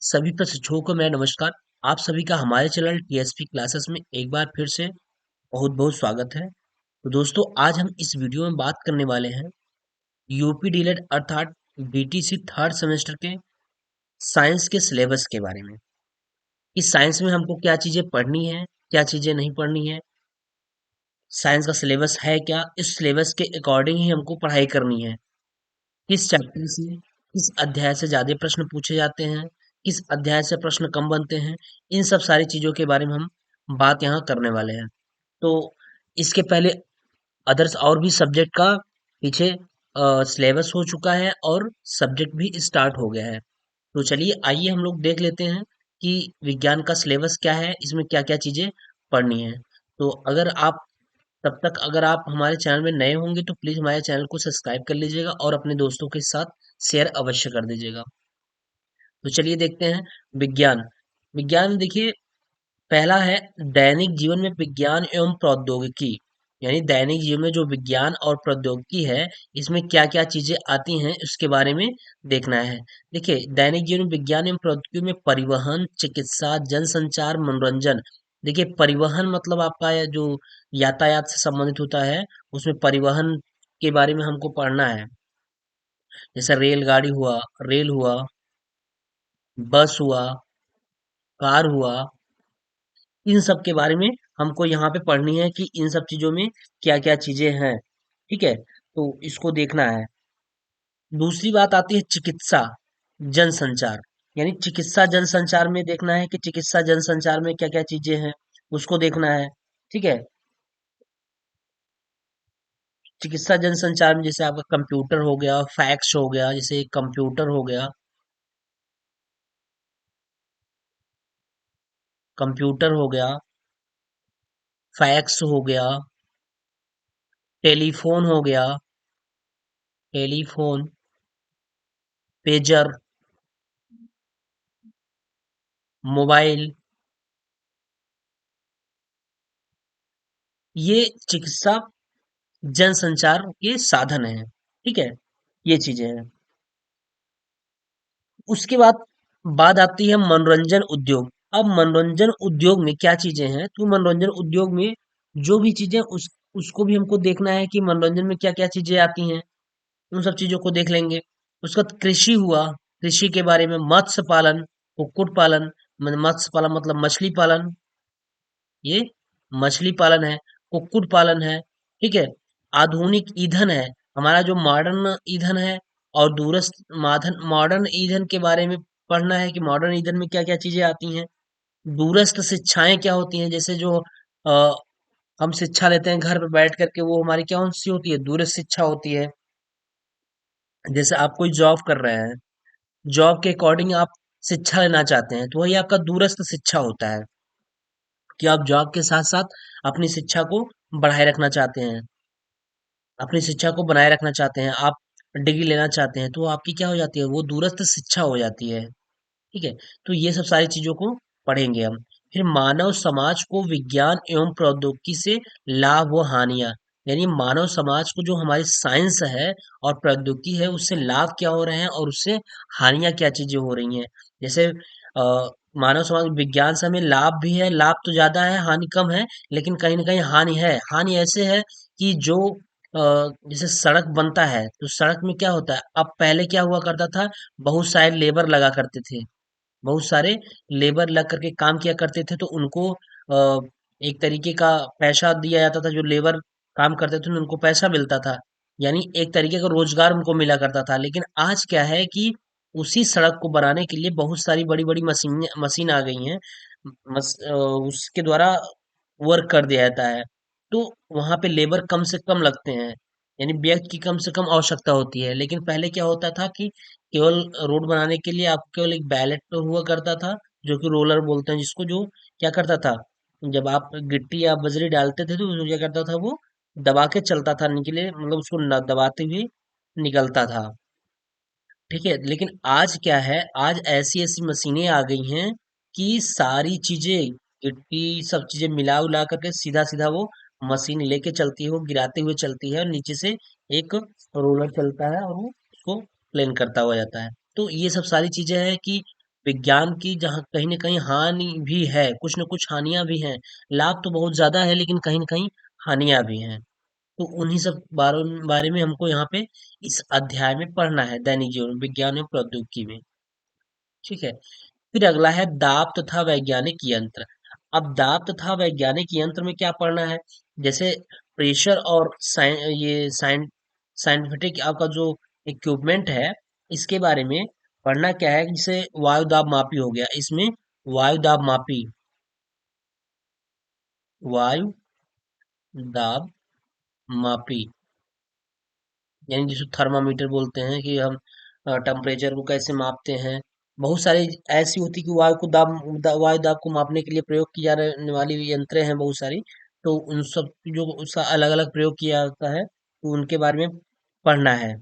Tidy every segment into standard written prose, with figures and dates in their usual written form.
सभी प्रशिक्षुओं को मेरा नमस्कार। आप सभी का हमारे चैनल टीएसपी क्लासेस में एक बार फिर से बहुत बहुत स्वागत है। तो दोस्तों, आज हम इस वीडियो में बात करने वाले हैं यूपी डीलेड अर्थात बीटीसी थर्ड सेमेस्टर के साइंस के सिलेबस के बारे में। इस साइंस में हमको क्या चीजें पढ़नी है, क्या चीजें नहीं पढ़नी है, साइंस का सिलेबस है क्या, इस सिलेबस के अकॉर्डिंग ही हमको पढ़ाई करनी है। किस चैप्टर से किस अध्याय से ज्यादा प्रश्न पूछे जाते हैं, किस अध्याय से प्रश्न कम बनते हैं, इन सब सारी चीजों के बारे में हम बात यहाँ करने वाले हैं। तो इसके पहले अदर्स और भी सब्जेक्ट का पीछे सिलेबस हो चुका है और सब्जेक्ट भी स्टार्ट हो गया है। तो चलिए आइए हम लोग देख लेते हैं कि विज्ञान का सिलेबस क्या है, इसमें क्या क्या चीजें पढ़नी है। तो अगर आप हमारे चैनल में नए होंगे तो प्लीज हमारे चैनल को सब्सक्राइब कर लीजिएगा और अपने दोस्तों के साथ शेयर अवश्य कर दीजिएगा। तो चलिए देखते हैं विज्ञान। विज्ञान में देखिए, पहला है दैनिक जीवन में विज्ञान एवं प्रौद्योगिकी। यानी दैनिक जीवन में जो विज्ञान और प्रौद्योगिकी है, इसमें क्या क्या चीजें आती हैं उसके बारे में देखना है। देखिए, दैनिक जीवन में विज्ञान एवं प्रौद्योगिकी में परिवहन, चिकित्सा, जनसंचार, मनोरंजन। देखिए, परिवहन मतलब आपका ये जो यातायात से संबंधित होता है, उसमें परिवहन के बारे में हमको पढ़ना है। जैसे रेलगाड़ी हुआ, रेल हुआ, बस हुआ, कार हुआ, इन सब के बारे में हमको यहाँ पे पढ़नी है कि इन सब चीजों में क्या क्या चीजें हैं। ठीक है, तो इसको देखना है। दूसरी बात आती है चिकित्सा जनसंचार। यानी चिकित्सा जनसंचार में देखना है कि चिकित्सा जनसंचार में क्या क्या चीजें हैं, उसको देखना है। ठीक है, चिकित्सा जनसंचार में जैसे आपका कंप्यूटर हो गया, फैक्स हो गया, जैसे कंप्यूटर हो गया, कंप्यूटर हो गया, फैक्स हो गया, टेलीफोन हो गया, टेलीफोन, पेजर, मोबाइल, ये चिकित्सा जनसंचार के साधन हैं। ठीक है, ये चीजें हैं। उसके बाद बात आती है मनोरंजन उद्योग। अब मनोरंजन उद्योग में क्या चीजें हैं, तो मनोरंजन उद्योग में जो भी चीजें उसको भी हमको देखना है कि मनोरंजन में क्या क्या चीजें आती हैं, उन सब चीजों को देख लेंगे। उसके बाद कृषि हुआ, कृषि के बारे में मत्स्य पालन, कुक्कुट पालन, मत्स्य पालन मतलब मछली पालन, ये मछली पालन है, कुक्कुट पालन है। ठीक है, आधुनिक ईंधन है, हमारा जो मॉडर्न ईंधन है, और दूरस्थ मॉडर्न ईंधन के बारे में पढ़ना है कि मॉडर्न ईंधन में क्या क्या चीजें आती हैं। दूरस्थ शिक्षाएं क्या होती हैं, जैसे जो आ, हम शिक्षा लेते हैं घर पर बैठ करके, वो हमारी क्या कौन सी होती है, दूरस्थ शिक्षा होती है। जैसे आप कोई जॉब कर रहे हैं, जॉब के अकॉर्डिंग आप शिक्षा लेना चाहते हैं, तो वही आपका दूरस्थ शिक्षा होता है कि आप जॉब के साथ साथ अपनी शिक्षा को बढ़ाए रखना चाहते हैं, अपनी शिक्षा को बनाए रखना चाहते हैं, आप डिग्री लेना चाहते हैं, तो वो आपकी क्या हो जाती है, वो दूरस्थ शिक्षा हो जाती है। ठीक है, तो ये सब सारी चीजों को पढ़ेंगे हम। फिर मानव समाज को विज्ञान एवं प्रौद्योगिकी से लाभ व हानियां। यानी मानव समाज को जो हमारी साइंस है और प्रौद्योगिकी है, उससे लाभ क्या हो रहे हैं और उससे हानियां क्या चीजें हो रही हैं। जैसे मानव समाज विज्ञान से हमें लाभ भी है, लाभ तो ज्यादा है, हानि कम है, लेकिन कहीं ना कहीं हानि है। हानि ऐसे है कि जो जैसे सड़क बनता है, तो सड़क में क्या होता है, अब पहले क्या हुआ करता था, बहुत सारे लेबर लगा करते थे, बहुत सारे लेबर लग करके काम किया करते थे, तो उनको एक तरीके का पैसा दिया जाता था। जो लेबर काम करते थे उनको पैसा मिलता था, यानी एक तरीके का रोजगार उनको मिला करता था। लेकिन आज क्या है कि उसी सड़क को बनाने के लिए बहुत सारी बड़ी बड़ी मशीन मशीन आ गई हैं, उसके द्वारा वर्क कर दिया जाता है। तो वहां पे लेबर कम से कम लगते हैं, यानी व्यक्ति की कम से कम आवश्यकता होती है। लेकिन पहले क्या होता था कि केवल रोड बनाने के लिए आपको केवल एक बैलेट तो हुआ करता था, जो कि रोलर बोलते हैं जिसको, जो क्या करता था, जब आप गिट्टी या बजरी डालते थे तो वो क्या करता था, वो दबा के चलता था, निकले मतलब उसको दबाते हुए निकलता था। ठीक है, लेकिन आज क्या है, आज ऐसी ऐसी मशीनें आ गई हैं कि सारी चीजें, गिट्टी सब चीजें मिला उला करके सीधा सीधा वो मशीन लेके चलती है, वो गिराते हुए चलती है, और नीचे से एक रोलर चलता है और वो उसको प्लेन करता हुआ जाता है। तो ये सब सारी चीजें हैं कि विज्ञान की जहाँ कहीं न कहीं हानि भी है, कुछ न कुछ हानियाँ भी हैं। लाभ तो बहुत ज़्यादा है लेकिन कहीं न कहीं हानियाँ भी हैं। तो उन्हीं सब बारे में हमको यहाँ पे इस अध्याय में पढ़ना है दैनिक जीवन विज्ञान एवं प्रौद्योगिकी में। ठीक है। फिर अगला है दाब तथा वैज्ञानिक यंत्र। अब दाब तथा वैज्ञानिक यंत्र में क्या पढ़ना है? जैसे प्रेशर और साइंटिफिक आपका जो इक्विपमेंट है, इसके बारे में पढ़ना क्या है? जैसे वायु दाब मापी हो गया, इसमें वायु दाब मापी, वायु दाब मापी यानी जिसको थर्मामीटर बोलते हैं कि हम टेम्परेचर को कैसे मापते हैं। बहुत सारी ऐसी होती कि वायु दाब को मापने के लिए प्रयोग की जाने वाली यंत्रें हैं बहुत सारी। तो उन सब चीजों को उसका अलग अलग प्रयोग किया जाता है, तो उनके बारे में पढ़ना है।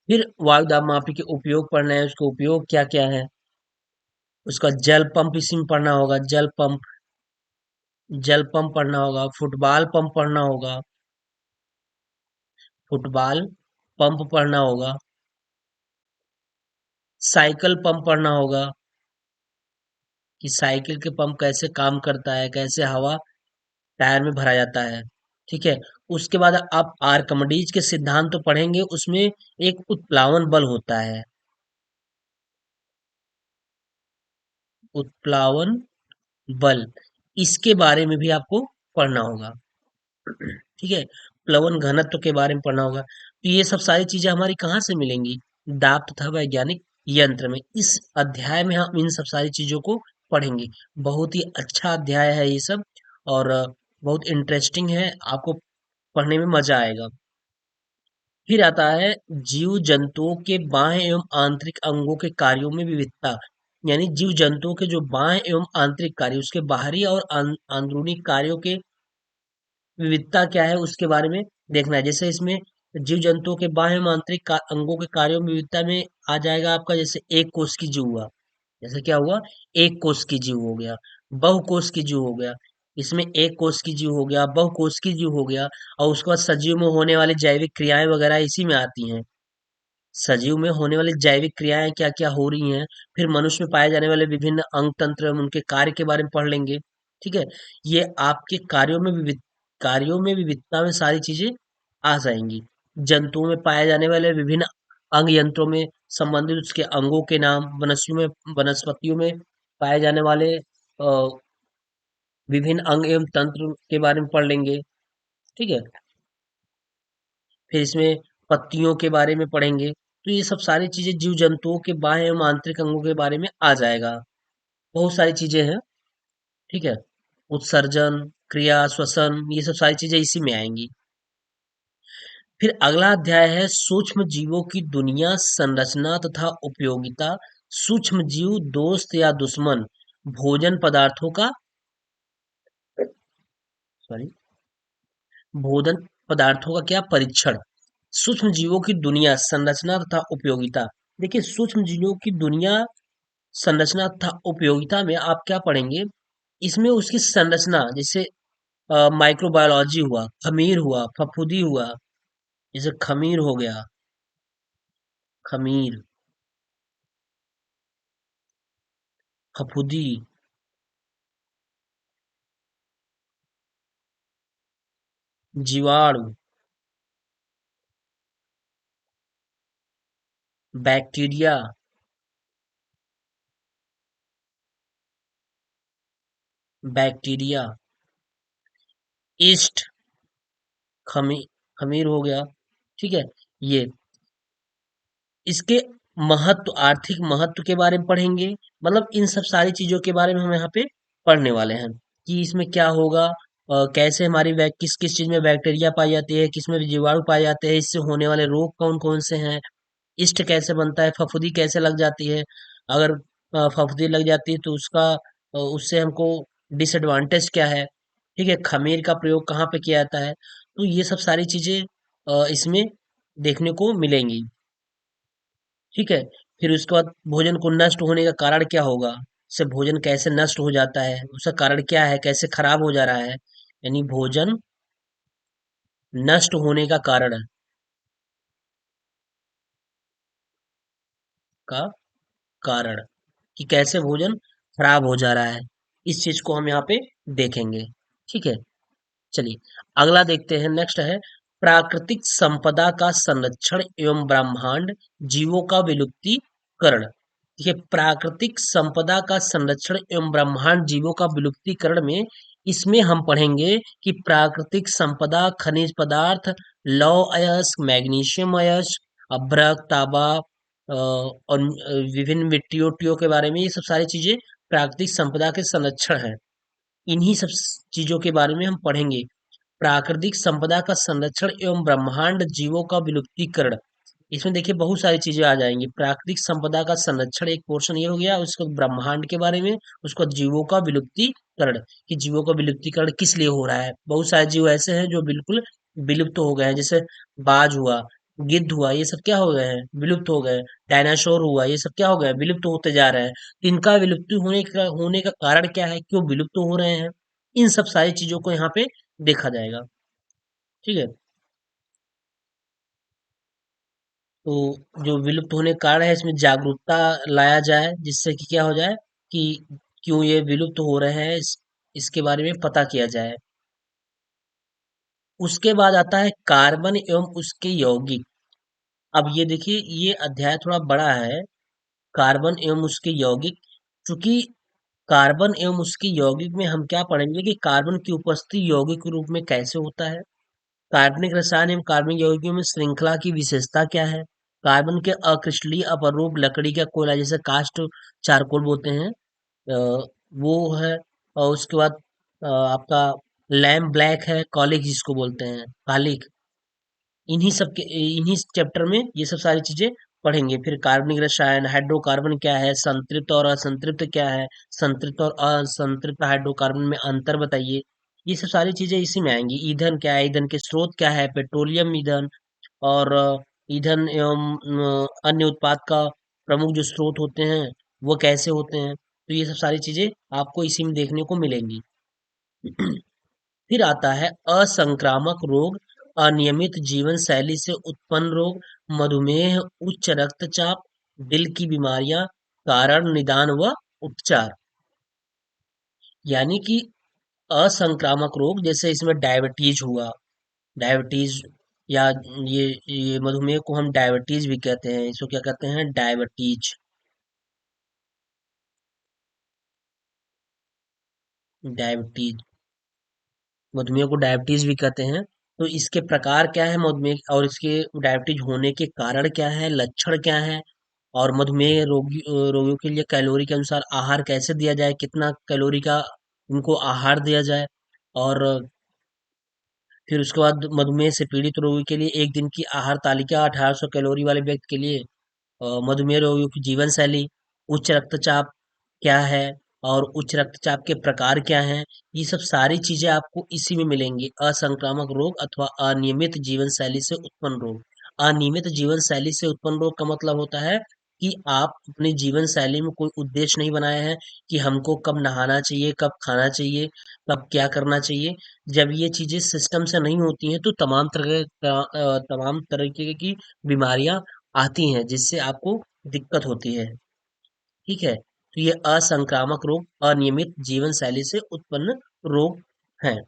फिर वायु दाब मापी के उपयोग पढ़ना है, उसका उपयोग क्या क्या है। उसका जल पंप इसी में पढ़ना होगा, जल पंप पढ़ना होगा, फुटबॉल पंप पढ़ना होगा, फुटबॉल पंप पढ़ना होगा, साइकिल पंप पढ़ना होगा कि साइकिल के पंप कैसे काम करता है, कैसे हवा टायर में भरा जाता है। ठीक है। उसके बाद आप आर्कमिडीज के सिद्धांत तो पढ़ेंगे, उसमें एक उत्प्लावन बल होता है, उत्प्लावन बल, इसके बारे में भी आपको पढ़ना होगा। ठीक है। प्लवन घनत्व के बारे में पढ़ना होगा। तो ये सब सारी चीजें हमारी कहाँ से मिलेंगी? दाब तथा वैज्ञानिक यंत्र में। इस अध्याय में हम इन सब सारी चीजों को पढ़ेंगे। बहुत ही अच्छा अध्याय है ये सब, और बहुत इंटरेस्टिंग है, आपको पढ़ने में मजा आएगा। फिर आता है जीव जंतुओं के बाह्य एवं आंतरिक अंगों के कार्यों में विविधता। यानी जीव जंतुओं के जो बाह्य एवं आंतरिक कार्य, उसके बाहरी और अंदरूनी कार्यों के विविधता क्या है उसके बारे में देखना है। जैसे इसमें जीव जंतुओं के बाह्य एवं आंतरिक अंगों के कार्यों में विविधता में आ जाएगा आपका, जैसे एक कोष की जीव हुआ। जैसे क्या हुआ? एक कोष की जीव हो गया, बहुकोष की जीव हो गया। इसमें एक कोष की जीव हो गया, बहुकोष की जीव हो गया, और उसके बाद सजीव में होने वाली जैविक क्रियाएं वगैरह इसी में आती हैं। सजीव में होने वाली जैविक क्रियाएं क्या क्या हो रही हैं। फिर मनुष्य में पाए जाने वाले विभिन्न अंग तंत्र एवं उनके कार्य के बारे में पढ़ लेंगे। ठीक है। ये आपके कार्यों में विविधता में सारी चीजें आ जाएंगी। जंतुओं में पाए जाने वाले विभिन्न अंग यंत्रों में संबंधित उसके अंगों के नाम, वनस्पतियों में पाए जाने वाले विभिन्न अंग एवं तंत्र के बारे में पढ़ लेंगे। ठीक है। फिर इसमें पत्तियों के बारे में पढ़ेंगे। तो ये सब सारी चीजें जीव जंतुओं के बाह्य एवं आंतरिक अंगों के बारे में आ जाएगा। बहुत सारी चीजें हैं। ठीक है। उत्सर्जन, क्रिया, श्वसन, ये सब सारी चीजें इसी में आएंगी। फिर अगला अध्याय है सूक्ष्म जीवों की दुनिया, संरचना तथा उपयोगिता। सूक्ष्म जीव दोस्त या दुश्मन, भोजन पदार्थों का, सॉरी, भोजन पदार्थों का क्या परीक्षण। सूक्ष्म जीवों की दुनिया, संरचना तथा उपयोगिता। देखिए सूक्ष्म जीवों की दुनिया, संरचना तथा उपयोगिता में आप क्या पढ़ेंगे? इसमें उसकी संरचना, जैसे माइक्रोबायोलॉजी हुआ, खमीर हुआ, फफूंदी हुआ। जैसे खमीर हो गया, खमीर, फफूंदी, जीवाणु, बैक्टीरिया, बैक्टीरिया, ईस्ट, खमी खमीर हो गया। ठीक है। ये इसके महत्व, आर्थिक महत्व के बारे में पढ़ेंगे। मतलब इन सब सारी चीजों के बारे में हम यहाँ पे पढ़ने वाले हैं कि इसमें क्या होगा, कैसे हमारी किस किस चीज में बैक्टीरिया पाई जाती है, किस में जीवाणु पाए जाते हैं, इससे होने वाले रोग कौन कौन से हैं, ईस्ट कैसे बनता है, फफूंदी कैसे लग जाती है। अगर फफूंदी लग जाती है तो उससे हमको डिसएडवांटेज क्या है। ठीक है। खमीर का प्रयोग कहाँ पे किया जाता है। तो ये सब सारी चीजें इसमें देखने को मिलेंगी। ठीक है। फिर उसके बाद भोजन को नष्ट होने का कारण क्या होगा, से भोजन कैसे नष्ट हो जाता है, उसका कारण क्या है, कैसे खराब हो जा रहा है। यानी भोजन नष्ट होने का का कारण। कि कैसे भोजन खराब हो जा रहा है। इस चीज को हम यहाँ पे देखेंगे। ठीक है, चलिए अगला देखते हैं। नेक्स्ट है प्राकृतिक संपदा का संरक्षण एवं ब्रह्मांड जीवों का विलुप्तीकरण। देखिए, प्राकृतिक संपदा का संरक्षण एवं ब्रह्मांड जीवों का विलुप्तीकरण में इसमें हम पढ़ेंगे कि प्राकृतिक संपदा खनिज पदार्थ, लौह अयस्क, मैग्नीशियम अयस्क, अभ्रक, तांबा और विभिन्न मिट्टियों उट्टियों के बारे में, ये सब सारी चीजें प्राकृतिक संपदा के संरक्षण है। इन्हीं सब चीजों के बारे में हम पढ़ेंगे। प्राकृतिक संपदा का संरक्षण एवं ब्रह्मांड जीवों का विलुप्तीकरण, इसमें देखिए बहुत सारी चीजें आ जाएंगी। प्राकृतिक संपदा का संरक्षण एक पोर्शन ये हो गया, उसको ब्रह्मांड के बारे में, उसको जीवों का विलुप्तीकरण, कि जीवों का विलुप्तीकरण किस लिए हो रहा है। बहुत सारे जीव ऐसे हैं जो बिल्कुल विलुप्त हो गए हैं, जैसे बाज हुआ, गिद्ध हुआ, ये सब क्या हो गए हैं, विलुप्त हो गए। डायनासोर हुआ, ये सब क्या हो गए, विलुप्त होते जा रहे हैं। तो इनका विलुप्त होने का कारण क्या है, क्यों विलुप्त हो रहे हैं, इन सब सारी चीजों को यहाँ पे देखा जाएगा। ठीक है, तो जो विलुप्त होने का कारण है, इसमें जागरूकता लाया जाए, जिससे कि क्या हो जाए कि क्यों ये विलुप्त हो रहे हैं, इसके बारे में पता किया जाए। उसके बाद आता है कार्बन एवं उसके यौगिक। अब ये देखिए, ये अध्याय थोड़ा बड़ा है, कार्बन एवं उसके यौगिक। चूंकि कार्बन एवं उसके यौगिक में हम क्या पढ़ेंगे कि कार्बन की उपस्थिति यौगिक के रूप में कैसे होता है, कार्बनिक रसायन एवं कार्बनिक यौगिकों में श्रृंखला की विशेषता क्या है, कार्बन के अक्रिस्टलीय अपरूप लकड़ी का कोयला, जैसे कास्ट चारकोल बोलते हैं, वो है। और उसके बाद आपका लैम्प ब्लैक है, कॉलिक जिसको बोलते हैं, कालिक। इन्हीं चैप्टर में ये सब सारी चीजें पढ़ेंगे। फिर कार्बनिक रसायन, हाइड्रोकार्बन क्या है, संतृप्त और असंतृप्त क्या है, संतृप्त और असंतृप्त हाइड्रोकार्बन में अंतर बताइए। ये सब सारी चीजें इसी में आएंगी। ईंधन क्या है, ईंधन के स्रोत क्या है, पेट्रोलियम ईंधन और ईंधन एवं अन्य उत्पाद का प्रमुख जो स्रोत होते हैं वो कैसे होते हैं। तो ये सब सारी चीजें आपको इसी में देखने को मिलेंगी। फिर आता है असंक्रामक रोग, अनियमित जीवन शैली से उत्पन्न रोग, मधुमेह, उच्च रक्तचाप, दिल की बीमारियां, कारण, निदान व उपचार। यानी कि असंक्रामक रोग, जैसे इसमें डायबिटीज हुआ, डायबिटीज या ये मधुमेह को हम डायबिटीज भी कहते हैं, इसको क्या कहते हैं, डायबिटीज, डायबिटीज, मधुमेह को डायबिटीज भी कहते हैं। तो इसके प्रकार क्या है मधुमेह, और इसके डायबिटीज होने के कारण क्या है, लक्षण क्या है, और मधुमेह रोगियों के लिए कैलोरी के अनुसार आहार कैसे दिया जाए, कितना कैलोरी का उनको आहार दिया जाए। और फिर उसके बाद मधुमेह से पीड़ित रोगी के लिए एक दिन की आहार तालिका, 1800 कैलोरी वाले व्यक्ति के लिए, मधुमेह रोगियों की जीवन शैली, उच्च रक्तचाप क्या है और उच्च रक्तचाप के प्रकार क्या हैं, ये सब सारी चीजें आपको इसी में मिलेंगी। असंक्रामक रोग अथवा अनियमित जीवन शैली से उत्पन्न रोग। अनियमित जीवन शैली से उत्पन्न रोग का मतलब होता है कि आप अपनी जीवन शैली में कोई उद्देश्य नहीं बनाए हैं कि हमको कब नहाना चाहिए, कब खाना चाहिए, कब क्या करना चाहिए। जब ये चीजें सिस्टम से नहीं होती हैं तो तमाम तरीके की बीमारियां आती हैं, जिससे आपको दिक्कत होती है। ठीक है, तो ये असंक्रामक रोग अनियमित जीवन शैली से उत्पन्न रोग हैं।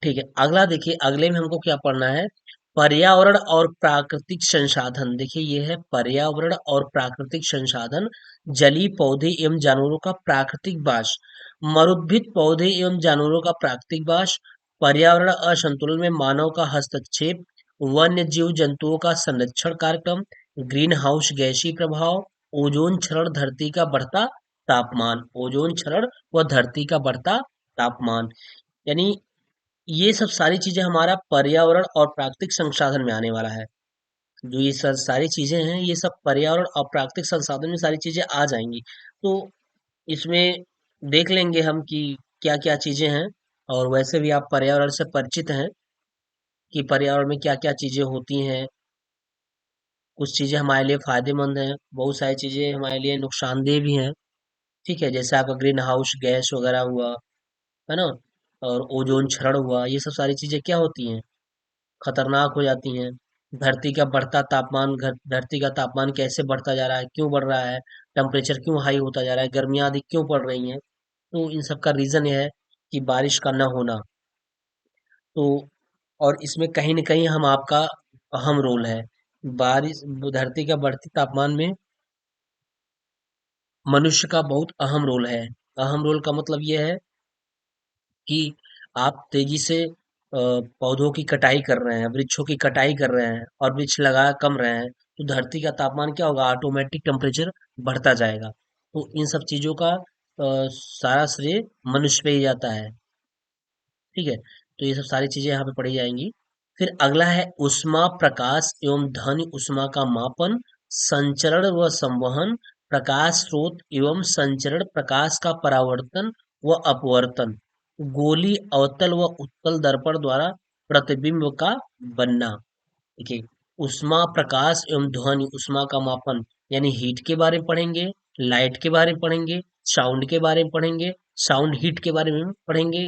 ठीक है, अगला देखिए, अगले में हमको क्या पढ़ना है, पर्यावरण और प्राकृतिक संसाधन। देखिए, ये है पर्यावरण और प्राकृतिक संसाधन, जलीय पौधे एवं जानवरों का प्राकृतिक वास, मरुद्भिद पौधे एवं जानवरों का प्राकृतिक वास, पर्यावरण असंतुलन में मानव का हस्तक्षेप, वन्य जीव जंतुओं का संरक्षण कार्यक्रम, ग्रीन हाउस गैसीय प्रभाव, ओजोन क्षरण, धरती का बढ़ता तापमान, ओजोन क्षरण व धरती का बढ़ता तापमान। यानी ये सब सारी चीजें हमारा पर्यावरण और प्राकृतिक संसाधन में आने वाला है। जो ये सारी चीजें हैं, ये सब पर्यावरण और प्राकृतिक संसाधन में सारी चीजें आ जाएंगी। तो इसमें देख लेंगे हम कि क्या क्या चीजें हैं। और वैसे भी आप पर्यावरण से परिचित हैं कि पर्यावरण में क्या क्या चीजें होती हैं। कुछ चीजें हमारे लिए फायदेमंद हैं, बहुत सारी चीजें हमारे लिए नुकसानदेह भी हैं। ठीक है, जैसे आपका ग्रीन हाउस गैस वगैरह हुआ, है ना, और ओजोन क्षरण हुआ, ये सब सारी चीजें क्या होती हैं, खतरनाक हो जाती हैं। धरती का बढ़ता तापमान, धरती का तापमान कैसे बढ़ता जा रहा है, क्यों बढ़ रहा है, टेम्परेचर क्यों हाई होता जा रहा है, गर्मियां अधिक क्यों पड़ रही हैं। तो इन सब का रीजन यह है कि बारिश का न होना। तो और इसमें कहीं न कहीं हम आपका अहम रोल है। बारिश, धरती का बढ़ती तापमान में मनुष्य का बहुत अहम रोल है। अहम रोल का मतलब ये है कि आप तेजी से पौधों की कटाई कर रहे हैं, वृक्षों की कटाई कर रहे हैं और वृक्ष लगा कम रहे हैं, तो धरती का तापमान क्या होगा, ऑटोमेटिक टेम्परेचर बढ़ता जाएगा। तो इन सब चीजों का सारा श्रेय मनुष्य पे ही जाता है। ठीक है, तो ये सब सारी चीजें यहाँ पे पढ़ी जाएंगी। फिर अगला है उष्मा, प्रकाश एवं ध्वनि उष्मा का मापन, संचरण व संवहन, प्रकाश स्रोत एवं संचरण, प्रकाश का परावर्तन व अपवर्तन, गोली, अवतल व उत्तल दर्पण द्वारा प्रतिबिंब का बनना। देखिए, उष्मा, प्रकाश एवं ध्वनि उष्मा का मापन यानी हीट के बारे में पढ़ेंगे, लाइट के बारे में पढ़ेंगे, साउंड के बारे में पढ़ेंगे, साउंड हीट के बारे में पढ़ेंगे,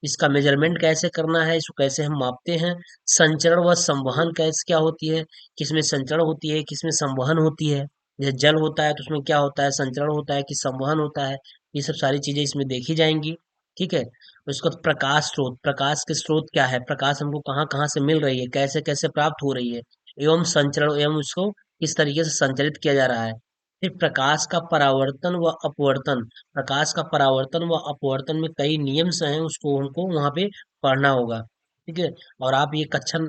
इसका मेजरमेंट कैसे करना है, इसको कैसे हम मापते हैं, संचरण व संवहन कैसे क्या होती है, किसमें संचरण होती है, किसमें संवहन होती है। जैसे जल होता है तो उसमें क्या होता है, संचरण होता है कि संवहन होता है। ये सब सारी चीजें इसमें देखी जाएंगी। ठीक है, उसका प्रकाश स्रोत, प्रकाश के स्रोत क्या है, प्रकाश हमको कहाँ कहाँ से मिल रही है, कैसे कैसे प्राप्त हो रही है, एवं संचरण, एवं उसको किस तरीके से संचरित किया जा रहा है। फिर प्रकाश का परावर्तन व अपवर्तन, प्रकाश का परावर्तन व अपवर्तन में कई नियम से हैं, उसको हमको वहां पे पढ़ना होगा। ठीक है, और आप ये कक्षा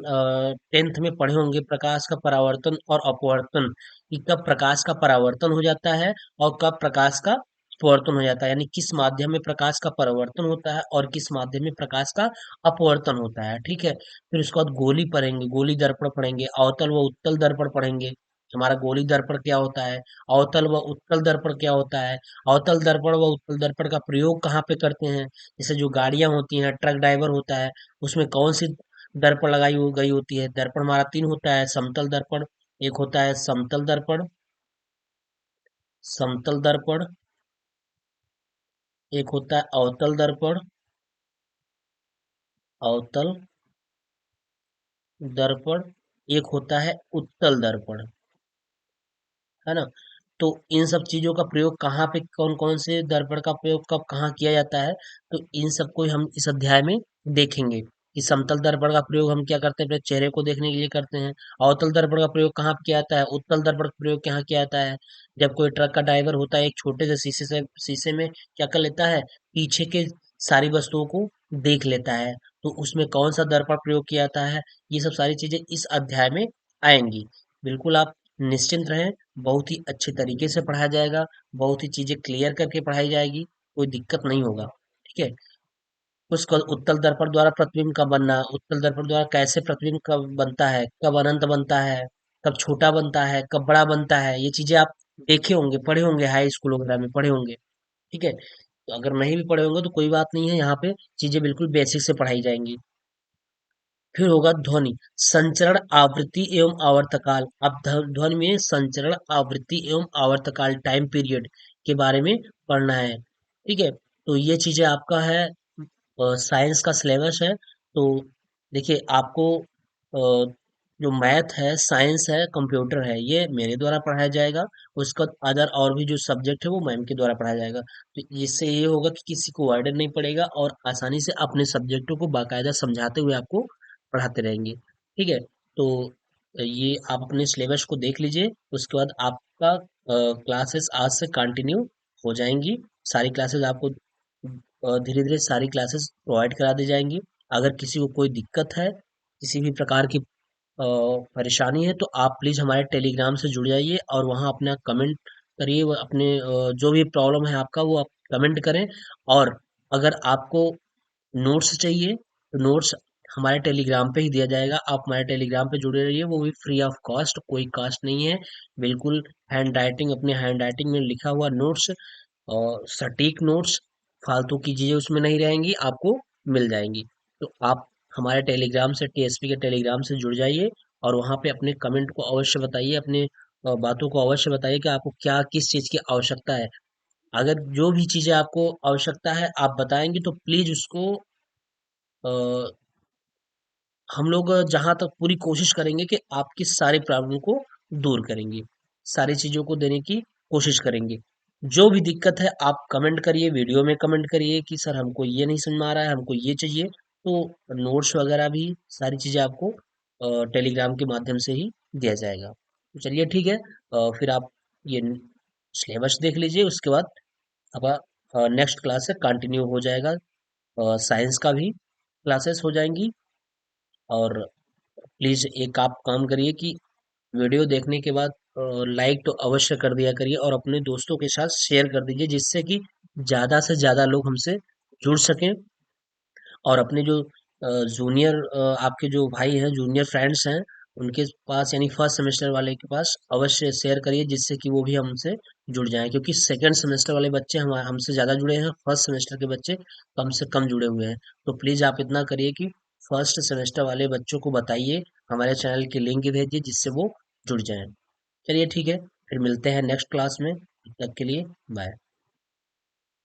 10th में पढ़े होंगे प्रकाश का परावर्तन और अपवर्तन, कि कब प्रकाश का परावर्तन हो जाता है और कब प्रकाश का अपवर्तन हो जाता है, यानी किस माध्यम में प्रकाश का परावर्तन होता है और किस माध्यम में प्रकाश का अपवर्तन होता है। ठीक है, फिर उसके बाद गोली पढ़ेंगे, गोली दर्पण पढ़ेंगे, अवतल व उत्तल दर्पण पढ़ेंगे। हमारा गोली दर्पण क्या होता है, अवतल व उत्तल दर्पण क्या होता है, अवतल दर्पण व उत्तल दर्पण का प्रयोग कहाँ पे करते हैं, जैसे जो गाड़ियां होती हैं, ट्रक ड्राइवर होता है, उसमें कौन सी दर्पण गई होती है। दर्पण हमारा तीन होता है, समतल दर्पण, एक होता है समतल दर्पण, समतल दर्पण, एक होता है अवतल दर्पण, अवतल दर्पण, एक होता है उत्तल दर्पण, है ना। तो इन सब चीजों का प्रयोग कहाँ पे, कौन कौन से दर्पण का प्रयोग कब कहाँ किया जाता है, तो इन सबको हम इस अध्याय में देखेंगे। कि समतल दर्पण का प्रयोग हम क्या करते हैं, अपने चेहरे को देखने के लिए करते हैं। अवतल दर्पण का प्रयोग कहाँ पे किया जाता है, उत्तल दर्पण का प्रयोग कहाँ किया जाता है, जब कोई ट्रक का ड्राइवर होता है, एक छोटे से शीशे में क्या कर लेता है, पीछे के सारी वस्तुओं को देख लेता है, तो उसमें कौन सा दर्पण प्रयोग किया जाता है। ये सब सारी चीजें इस अध्याय में आएंगी। बिल्कुल आप निश्चिंत रहें, बहुत ही अच्छे तरीके से पढ़ाया जाएगा, बहुत ही चीजें क्लियर करके पढ़ाई जाएगी, कोई दिक्कत नहीं होगा। ठीक है, उसका उत्तल दर्पण द्वारा प्रतिबिंब का बनना, उत्तल दर्पण द्वारा कैसे प्रतिबिंब कब बनता है, कब अनंत बनता है, कब छोटा बनता है, कब बड़ा बनता है, ये चीजें आप देखे होंगे, पढ़े होंगे, हाई स्कूल वगैरह में पढ़े होंगे। ठीक है, तो अगर नहीं भी पढ़े होंगे तो कोई बात नहीं है, यहाँ पे चीजें बिल्कुल बेसिक से पढ़ाई जाएंगी। फिर होगा ध्वनि, संचरण, आवृत्ति एवं आवर्तकाल। अब ध्वनि में संचरण, आवृत्ति एवं आवर्तकाल, टाइम पीरियड के बारे में पढ़ना है। ठीक है, तो ये चीजें आपका है, साइंस का सिलेबस है। तो देखिए आपको जो मैथ है, साइंस है, कंप्यूटर है, ये मेरे द्वारा पढ़ाया जाएगा। उसका अदर और भी जो सब्जेक्ट है वो मैम के द्वारा पढ़ाया जाएगा। तो इससे ये होगा कि किसी को वर्डन नहीं पड़ेगा और आसानी से अपने सब्जेक्टों को बाकायदा समझाते हुए आपको पढ़ाते रहेंगे। ठीक है, तो ये आप अपने सिलेबस को देख लीजिए, उसके बाद आपका क्लासेस आज से कंटिन्यू हो जाएंगी। सारी क्लासेस आपको धीरे धीरे सारी क्लासेस प्रोवाइड करा दी जाएंगी। अगर किसी को कोई दिक्कत है, किसी भी प्रकार की परेशानी है, तो आप प्लीज़ हमारे टेलीग्राम से जुड़ जाइए और वहाँ अपना कमेंट करिए, वो अपने जो भी प्रॉब्लम है आपका वो आप कमेंट करें। और अगर आपको नोट्स चाहिए तो नोट्स हमारे टेलीग्राम पे ही दिया जाएगा, आप हमारे टेलीग्राम पे जुड़े रहिए, वो भी फ्री ऑफ कॉस्ट, कोई कास्ट नहीं है। बिल्कुल हैंड राइटिंग, अपने हैंड राइटिंग में लिखा हुआ नोट्स और सटीक नोट्स, फालतू की चीजें उसमें नहीं रहेंगी, आपको मिल जाएंगी। तो आप हमारे टेलीग्राम से, टीएसपी के टेलीग्राम से जुड़ जाइए और वहाँ पे अपने कमेंट को अवश्य बताइए, अपने बातों को अवश्य बताइए कि आपको क्या किस चीज़ की आवश्यकता है। अगर जो भी चीज़ें आपको आवश्यकता है आप बताएंगे तो प्लीज़ उसको हम लोग जहाँ तक पूरी कोशिश करेंगे कि आपकी सारी प्रॉब्लम को दूर करेंगे, सारी चीज़ों को देने की कोशिश करेंगे। जो भी दिक्कत है आप कमेंट करिए, वीडियो में कमेंट करिए कि सर हमको ये नहीं समझ में आ रहा है, हमको ये चाहिए। तो नोट्स वगैरह भी सारी चीज़ें आपको टेलीग्राम के माध्यम से ही दिया जाएगा। तो चलिए ठीक है, फिर आप ये सिलेबस देख लीजिए, उसके बाद अब नेक्स्ट क्लास से कंटिन्यू हो जाएगा। साइंस का भी क्लासेस हो जाएंगी। और प्लीज़ एक आप काम करिए कि वीडियो देखने के बाद लाइक तो अवश्य कर दिया करिए और अपने दोस्तों के साथ शेयर कर दीजिए, जिससे कि ज़्यादा से ज़्यादा लोग हमसे जुड़ सकें। और अपने जो जूनियर आपके जो भाई हैं, जूनियर फ्रेंड्स हैं, उनके पास यानी फर्स्ट सेमेस्टर वाले के पास अवश्य शेयर करिए, जिससे कि वो भी हमसे जुड़ जाएं, क्योंकि सेकंड सेमेस्टर वाले बच्चे हम हमसे ज़्यादा जुड़े हैं, फर्स्ट सेमेस्टर के बच्चे हमसे कम जुड़े हुए हैं। तो प्लीज़ आप इतना करिए कि फर्स्ट सेमेस्टर वाले बच्चों को बताइए, हमारे चैनल की लिंक भेजिए, जिससे वो जुड़ जाएं। चलिए ठीक है, फिर मिलते हैं नेक्स्ट क्लास में। तब तक के लिए बाय।